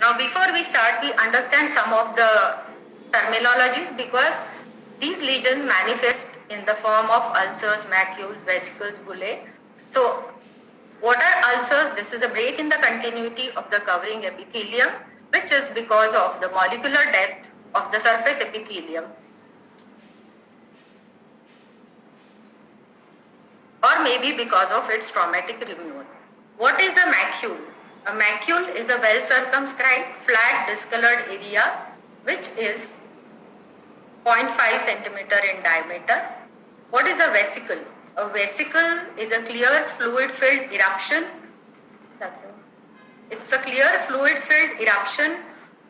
Now, before we start, we understand some of the terminologies because these lesions manifest in the form of ulcers, macules, vesicles, bullae. So, what are ulcers? This is a break in the continuity of the covering epithelium, which is because of the molecular death of the surface epithelium, or maybe because of its traumatic removal. What is a macule? A macule is a well circumscribed, flat, discolored area which is 0.5 centimeter in diameter. What is a vesicle? A vesicle is a clear fluid filled eruption. It's a clear fluid filled eruption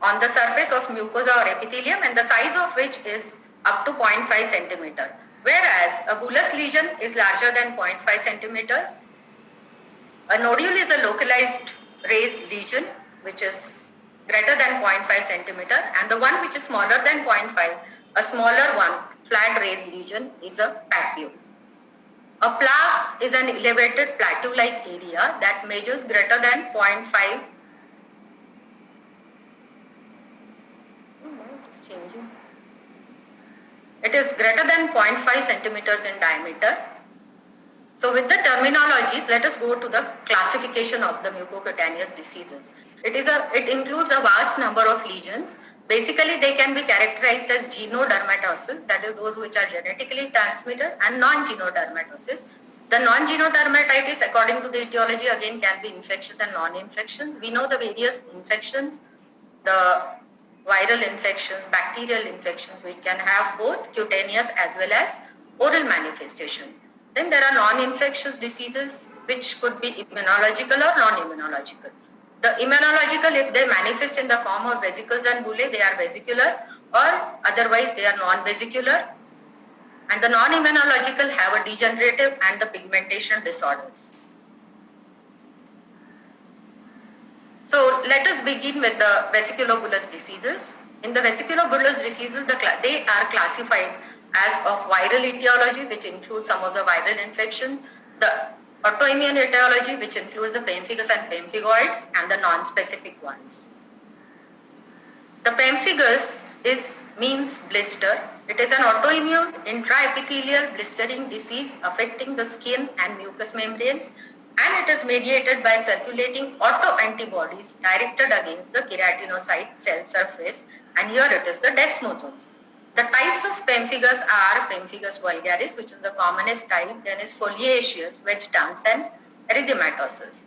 on the surface of mucosa or epithelium, and the size of which is up to 0.5 centimeter. Whereas a bullous lesion is larger than 0.5 centimeters. A nodule is a localized raised lesion which is greater than 0.5 centimeter, and the one which is smaller than 0.5, a smaller one, flat raised lesion, is a papule. A plaque is an elevated plateau-like area that measures greater than 0.5. It is greater than 0.5 centimeters in diameter. So with the terminologies, let us go to the classification of the mucocutaneous diseases. It includes a vast number of lesions. Basically, they can be characterized as genodermatosis, that is those which are genetically transmitted, and non-genodermatosis. The non-genodermatitis, according to the etiology, again can be infectious and non-infections. We know the various infections, the viral infections, bacterial infections, which can have both cutaneous as well as oral manifestation. Then there are non-infectious diseases which could be immunological or non-immunological. The immunological, if they manifest in the form of vesicles and bullae, they are vesicular, or otherwise they are non-vesicular. And the non-immunological have a degenerative and the pigmentation disorders. So let us begin with the vesiculobullous diseases. In the vesiculobullous diseases, they are classified as of viral etiology, which includes some of the viral infections, the autoimmune etiology, which includes the pemphigus and pemphigoids, and the non-specific ones. The pemphigus means blister. It is an autoimmune intraepithelial blistering disease affecting the skin and mucous membranes, and it is mediated by circulating autoantibodies directed against the keratinocyte cell surface, and here it is the desmosomes. The types of pemphigus are pemphigus vulgaris, which is the commonest type, then is foliaceous, wedge dance, and erythematosus.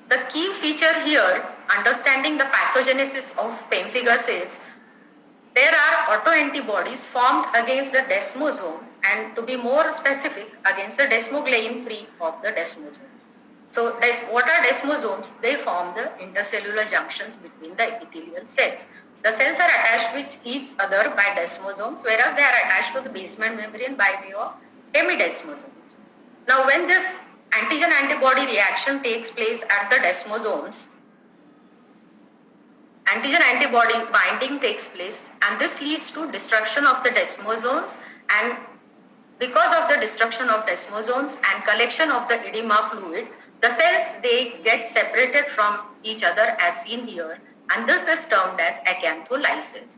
The key feature here, understanding the pathogenesis of pemphigus, is there are autoantibodies formed against the desmosome, and to be more specific, against the desmoglein 3 of the desmosomes. So what are desmosomes? They form the intercellular junctions between the epithelial cells. The cells are attached with each other by desmosomes, whereas they are attached to the basement membrane by way of hemidesmosomes. Now, when this antigen-antibody reaction takes place at the desmosomes, antigen-antibody binding takes place, and this leads to destruction of the desmosomes, and because of the destruction of desmosomes and collection of the edema fluid, the cells, they get separated from each other as seen here, and this is termed as acantholysis.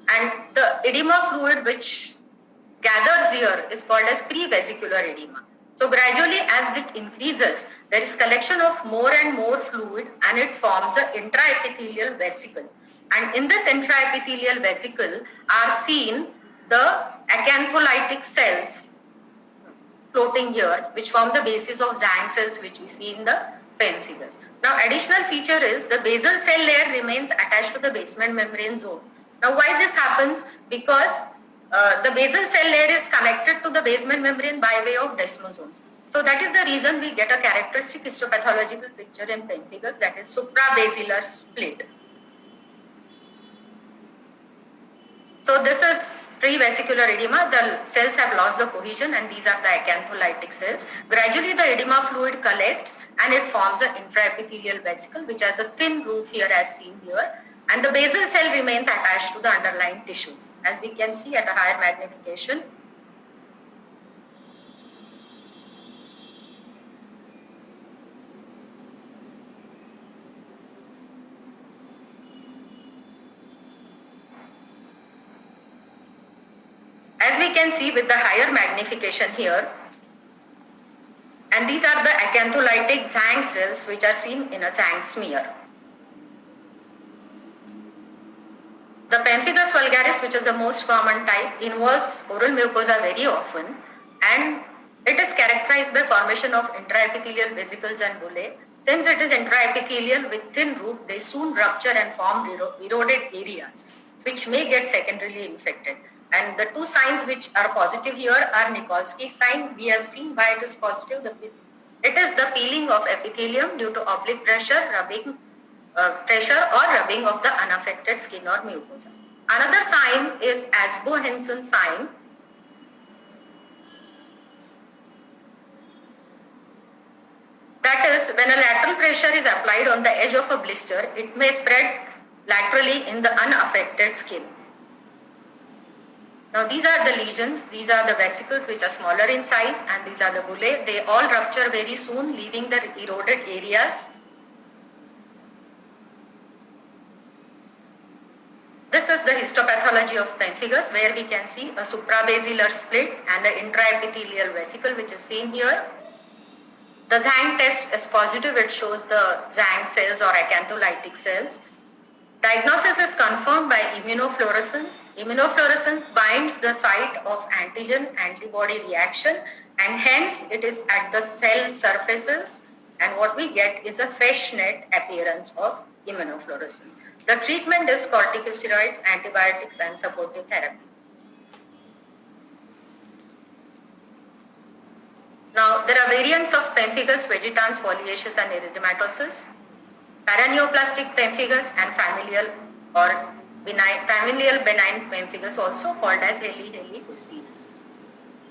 And the edema fluid which gathers here is called as prevesicular edema. So gradually as it increases, there is collection of more and more fluid, and it forms an intraepithelial vesicle. And in this intraepithelial vesicle are seen the acantholytic cells floating here, which form the basis of Zang cells, which we see in the pemphigus. Now, additional feature is the basal cell layer remains attached to the basement membrane zone. Now, why this happens? Because the basal cell layer is connected to the basement membrane by way of desmosomes. So that is the reason we get a characteristic histopathological picture in pemphigus, that is suprabasilar split. So this is prevesicular edema. The cells have lost the cohesion, and these are the acantholytic cells. Gradually the edema fluid collects and it forms an intraepithelial vesicle which has a thin roof here as seen here, and the basal cell remains attached to the underlying tissues, as we can see at a higher magnification. we can see with the higher magnification here, and these are the acantholytic Zhang cells which are seen in a Zhang smear. The pemphigus vulgaris, which is the most common type, involves oral mucosa very often, and it is characterized by formation of intraepithelial vesicles and bullae. Since it is intraepithelial with thin roof, they soon rupture and form eroded areas, which may get secondarily infected. And the two signs which are positive here are Nikolsky's sign. We have seen why it is positive. It is the peeling of epithelium due to oblique pressure, rubbing or rubbing of the unaffected skin or mucosa. Another sign is Asbo-Henson sign. That is, when a lateral pressure is applied on the edge of a blister, it may spread laterally in the unaffected skin. Now these are the lesions, these are the vesicles which are smaller in size, and these are the bullae. They all rupture very soon, leaving the eroded areas. This is the histopathology of pemphigus, where we can see a suprabasilar split and the intraepithelial vesicle, which is seen here. The Zhang test is positive, it shows the Zhang cells or acantholytic cells. Diagnosis is confirmed by immunofluorescence. Immunofluorescence binds the site of antigen-antibody reaction, and hence it is at the cell surfaces, and what we get is a fishnet appearance of immunofluorescence. The treatment is corticosteroids, antibiotics, and supportive therapy. Now, there are variants of pemphigus vegetans, foliaceus, and erythematosus, paraneoplastic pemphigus, and familial benign pemphigus, also called as Hailey-Hailey disease.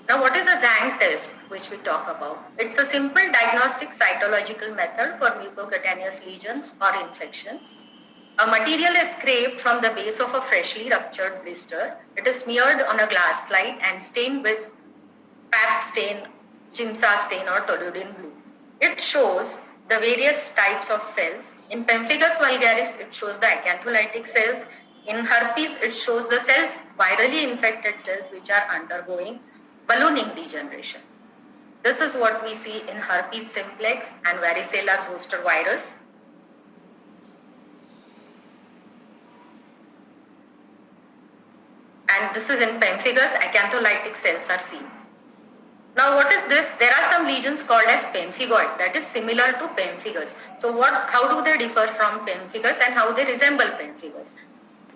Now, what is a Zhang test, which we talk about? It's a simple diagnostic cytological method for mucocutaneous lesions or infections. A material is scraped from the base of a freshly ruptured blister. It is smeared on a glass slide and stained with Pap stain, Giemsa stain, or toluidine blue. It shows the various types of cells. In pemphigus vulgaris, it shows the acantholytic cells. In herpes, it shows the cells, virally infected cells, which are undergoing ballooning degeneration. This is what we see in herpes simplex and varicella zoster virus. And this is in pemphigus, acantholytic cells are seen. Now what is this? There are some lesions called as pemphigoid, that is similar to pemphigus. So how do they differ from pemphigus and how they resemble pemphigus?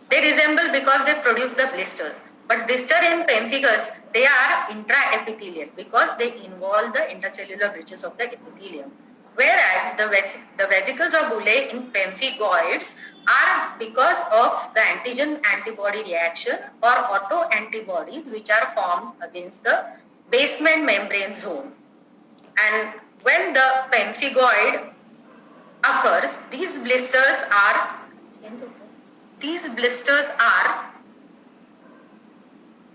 They resemble because they produce the blisters. But blister in pemphigus, they are intraepithelial because they involve the intercellular bridges of the epithelium. Whereas the vesicles or bullae in pemphigoids are because of the antigen-antibody reaction or autoantibodies which are formed against the basement membrane zone. And when the pemphigoid occurs, these blisters are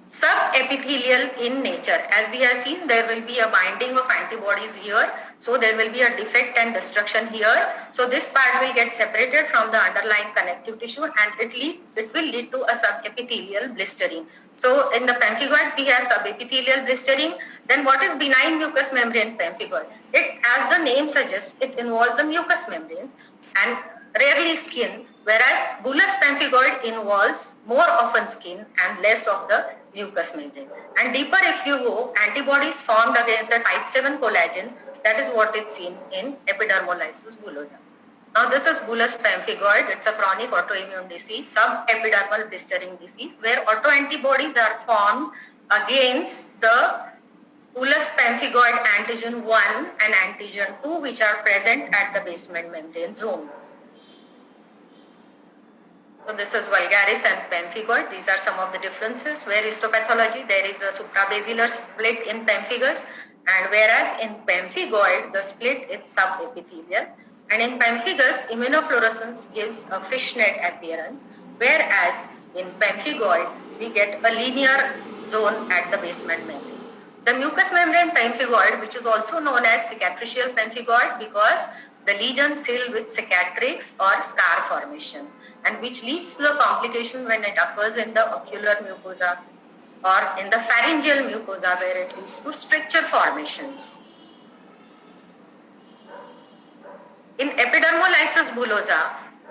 subepithelial in nature. As we have seen, there will be a binding of antibodies here, so there will be a defect and destruction here. So this part will get separated from the underlying connective tissue, and it will lead to a subepithelial blistering. So in the pemphigoids, we have subepithelial blistering. Then what is benign mucous membrane pemphigoid? It, as the name suggests, it involves the mucous membranes and rarely skin, whereas bullous pemphigoid involves more often skin and less of the mucous membrane. And deeper if you go, antibodies formed against the type 7 collagen, that is what is seen in epidermolysis bullosa. Now this is bullous pemphigoid. It's a chronic autoimmune disease, subepidermal blistering disease, where autoantibodies are formed against the bullous pemphigoid antigen 1 and antigen 2, which are present at the basement membrane zone. So this is vulgaris and pemphigoid. These are some of the differences. Where histopathology, there is a suprabasilar split in pemphigus, and whereas in pemphigoid, the split is subepithelial. And in pemphigus, immunofluorescence gives a fishnet appearance, whereas in pemphigoid, we get a linear zone at the basement membrane. The mucous membrane pemphigoid, which is also known as cicatricial pemphigoid, because the lesions fill with cicatrix or scar formation, and which leads to the complication when it occurs in the ocular mucosa or in the pharyngeal mucosa, where it leads to stricture formation. In epidermolysis bullosa,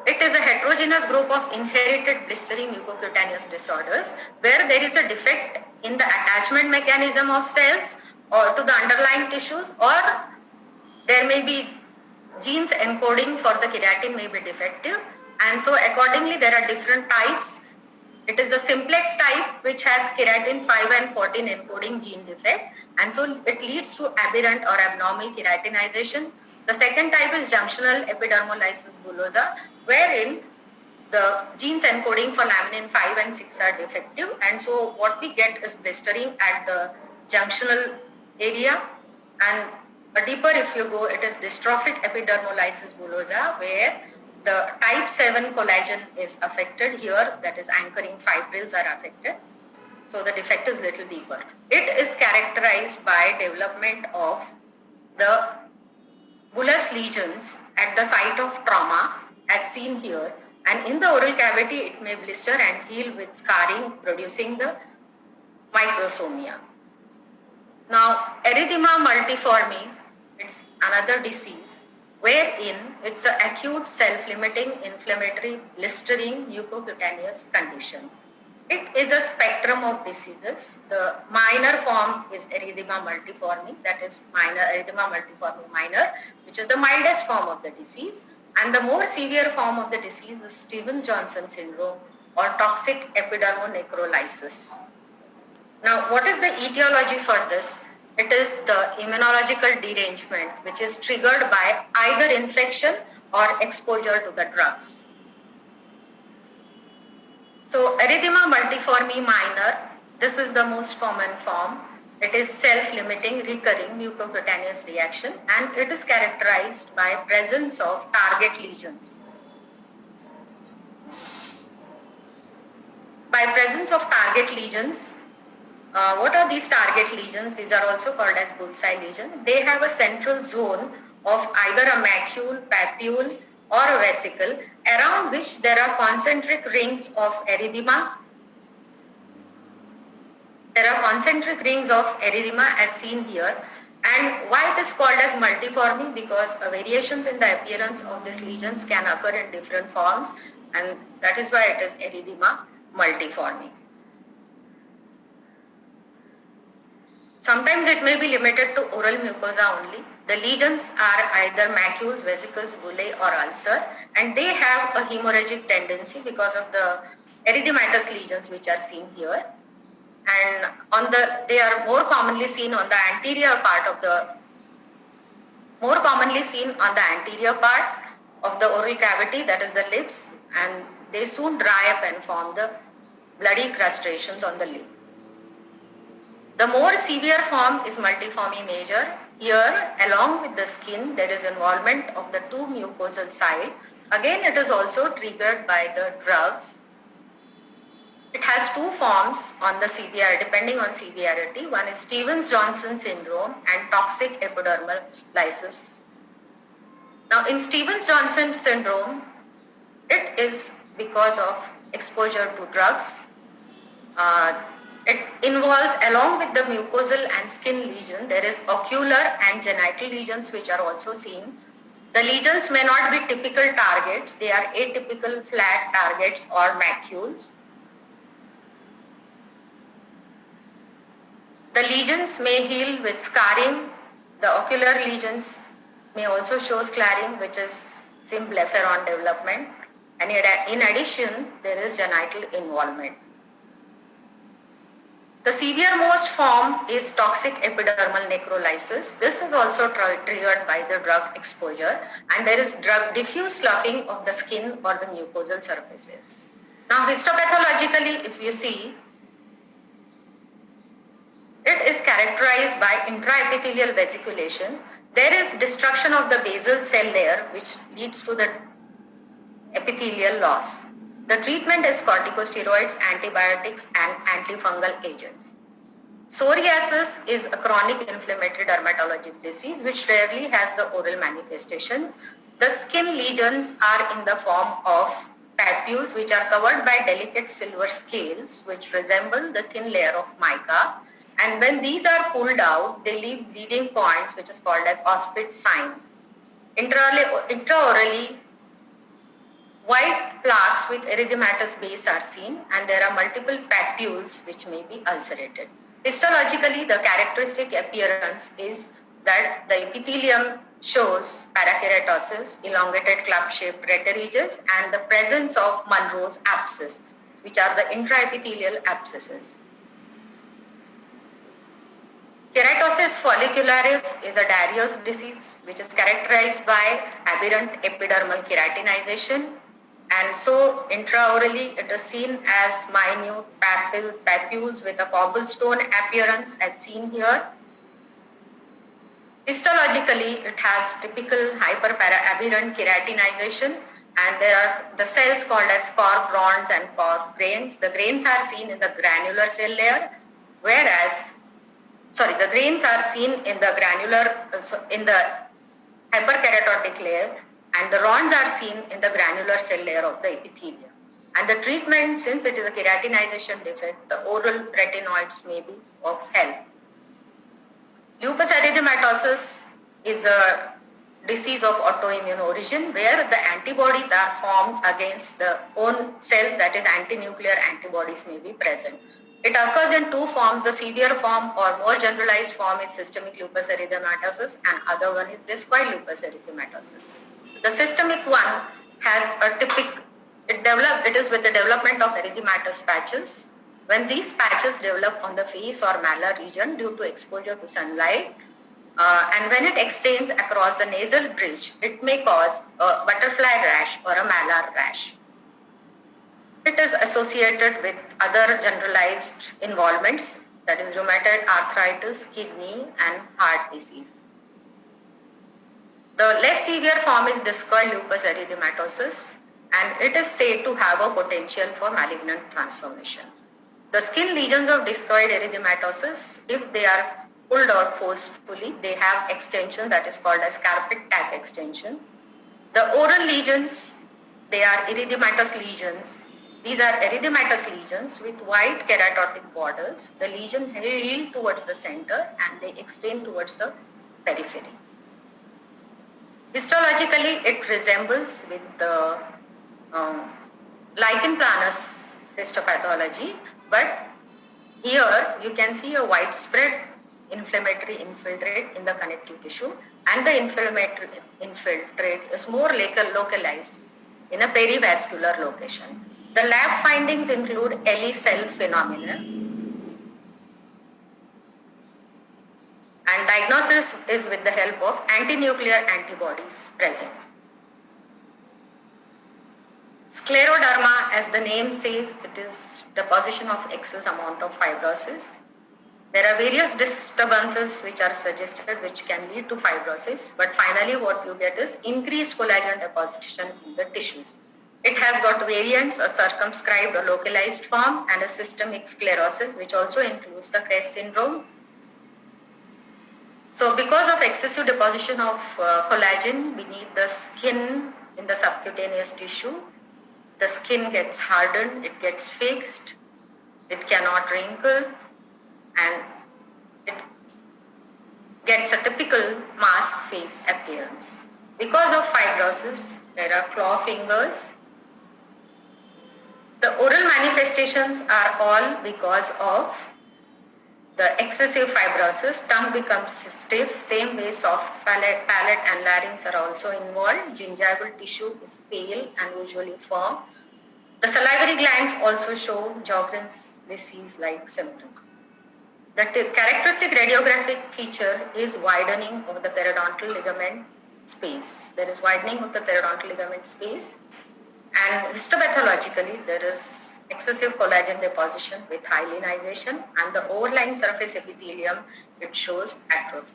it is a heterogeneous group of inherited blistering mucocutaneous disorders where there is a defect in the attachment mechanism of cells or to the underlying tissues, or there may be genes encoding for the keratin may be defective, and so accordingly there are different types. It is the simplex type which has keratin 5 and 14 encoding gene defect, and so it leads to aberrant or abnormal keratinization. The second type is junctional epidermolysis bullosa, wherein the genes encoding for laminin 5 and 6 are defective, and so what we get is blistering at the junctional area. And deeper if you go, it is dystrophic epidermolysis bullosa, where the type 7 collagen is affected here, that is anchoring fibrils are affected. So the defect is little deeper. It is characterized by development of the bullous lesions at the site of trauma as seen here, and in the oral cavity it may blister and heal with scarring producing the microsomia. Now erythema multiforme, it's another disease wherein it's an acute self-limiting inflammatory blistering mucocutaneous condition. It is a spectrum of diseases. The minor form is erythema multiforme, that is erythema multiforme minor, which is the mildest form of the disease, and the more severe form of the disease is Stevens-Johnson syndrome or toxic epidermonecrolysis. Now, what is the etiology for this? It is the immunological derangement which is triggered by either infection or exposure to the drugs. So erythema multiforme minor, this is the most common form. It is self-limiting recurring mucocutaneous reaction, and it is characterized by presence of target lesions. By presence of target lesions, what are these target lesions? These are also called as bullseye lesion. They have a central zone of either a macule, papule, or a vesicle around which there are concentric rings of erythema. There are concentric rings of erythema as seen here. And why it is called as multiforme? Because variations in the appearance of these lesions can occur in different forms, and that is why it is erythema multiforme. Sometimes it may be limited to oral mucosa only. The lesions are either macules, vesicles, bullae or ulcer, and they have a hemorrhagic tendency because of the erythematous lesions which are seen here. And they are more commonly seen on the anterior part of the oral cavity, that is the lips, and they soon dry up and form the bloody crustaceans on the lip. The more severe form is multiforme major. Here, along with the skin, there is involvement of the two mucosal side. Again, it is also triggered by the drugs. It has two forms on the severity, depending on severity. One is Stevens-Johnson syndrome and toxic epidermal lysis. Now, in Stevens-Johnson syndrome, it is because of exposure to drugs. It involves, along with the mucosal and skin lesion, there is ocular and genital lesions which are also seen. The lesions may not be typical targets, they are atypical flat targets or macules. The lesions may heal with scarring. The ocular lesions may also show scarring, which is symblepharon development. And in addition, there is genital involvement. The severest form is toxic epidermal necrolysis. This is also triggered by the drug exposure, and there is drug diffuse sloughing of the skin or the mucosal surfaces. Now, histopathologically, if you see, it is characterized by intraepithelial vesiculation. There is destruction of the basal cell layer, which leads to the epithelial loss. The treatment is corticosteroids, antibiotics, and antifungal agents. Psoriasis is a chronic inflammatory dermatologic disease which rarely has the oral manifestations. The skin lesions are in the form of papules which are covered by delicate silver scales which resemble the thin layer of mica. And when these are pulled out, they leave bleeding points which is called as Auspitz sign. Intraorally, white plaques with erythematous base are seen, and there are multiple papules which may be ulcerated. Histologically, the characteristic appearance is that the epithelium shows parakeratosis, elongated club-shaped reteridges, and the presence of Monro's abscess, which are the intraepithelial abscesses. Keratosis follicularis is a Darius disease which is characterized by aberrant epidermal keratinization, and so intraorally it is seen as minute papules with a cobblestone appearance as seen here. Histologically, it has typical hyperpara-aberrant keratinization, and there are the cells called as cork rods and cork grains. The grains are seen in the granular cell layer, the grains are seen in the hyperkeratotic layer, and the rods are seen in the granular cell layer of the epithelium. And the treatment, since it is a keratinization defect, the oral retinoids may be of help. Lupus erythematosus is a disease of autoimmune origin where the antibodies are formed against the own cells, that is anti-nuclear antibodies may be present. It occurs in two forms. The severe form or more generalized form is systemic lupus erythematosus, and other one is discoid lupus erythematosus. The systemic one has it is with the development of erythematous patches. When these patches develop on the face or malar region due to exposure to sunlight, and when it extends across the nasal bridge, it may cause a butterfly rash or a malar rash. It is associated with other generalized involvements, that is rheumatoid arthritis, kidney and heart disease. The less severe form is discoid lupus erythematosus, and it is said to have a potential for malignant transformation. The skin lesions of discoid erythematosus, if they are pulled out forcefully, they have extension that is called as carpet tack extensions. The oral lesions, they are erythematous lesions. These are erythematous lesions with white keratotic borders. The lesion heal towards the center and they extend towards the periphery. Histologically, it resembles with the lichen planus histopathology, but here you can see a widespread inflammatory infiltrate in the connective tissue, and the inflammatory infiltrate is more localized in a perivascular location. The lab findings include Early cell phenomena, and diagnosis is with the help of anti-nuclear antibodies present. Scleroderma, as the name says, it is deposition of excess amount of fibrosis. There are various disturbances which are suggested which can lead to fibrosis, but finally what you get is increased collagen deposition in the tissues. It has got variants, a circumscribed or localized form and a systemic sclerosis, which also includes the Crest syndrome. So because of excessive deposition of collagen beneath the skin in the subcutaneous tissue, the skin gets hardened, it gets fixed, it cannot wrinkle, and it gets a typical mask face appearance. Because of fibrosis, there are claw fingers. The oral manifestations are all because of the excessive fibrosis. Tongue becomes stiff, same way soft palate and larynx are also involved. Gingival tissue is pale and usually firm. The salivary glands also show Sjogren's disease-like symptoms. The characteristic radiographic feature is widening of the periodontal ligament space. There is widening of the periodontal ligament space, and histopathologically there is excessive collagen deposition with hyalinization, and the overlying surface epithelium, it shows atrophy.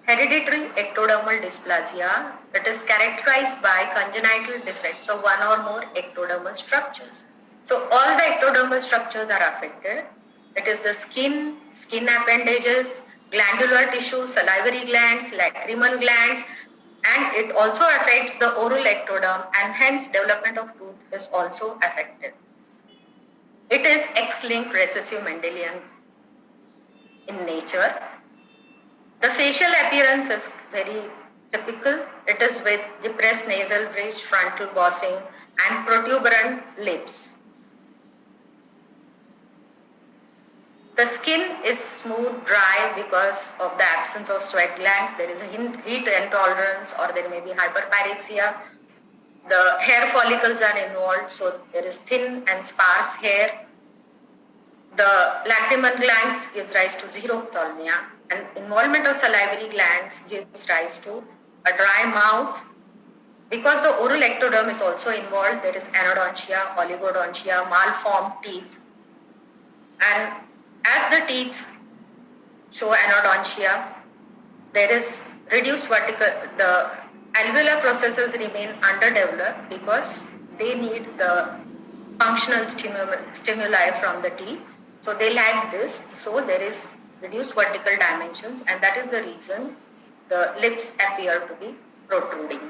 Hereditary ectodermal dysplasia, it is characterized by congenital defects of one or more ectodermal structures. So all the ectodermal structures are affected. It is the skin, skin appendages, glandular tissue, salivary glands, lacrimal glands, and it also affects the oral ectoderm, and hence development of tooth is also affected. It is X-linked recessive Mendelian in nature. The facial appearance is very typical. It is with depressed nasal bridge, frontal bossing, and protuberant lips. The skin is smooth, dry because of the absence of sweat glands. There is a heat intolerance, or there may be hyperpyrexia. The hair follicles are involved, so there is thin and sparse hair. The lacrimal glands gives rise to xerophthalmia, and involvement of salivary glands gives rise to a dry mouth. Because the oral ectoderm is also involved, there is anodontia, oligodontia, malformed teeth. And as the teeth show anodontia, there is reduced vertical, the alveolar processes remain underdeveloped because they need the functional stimuli from the teeth. So they lack this, so there is reduced vertical dimensions, and that is the reason the lips appear to be protruding.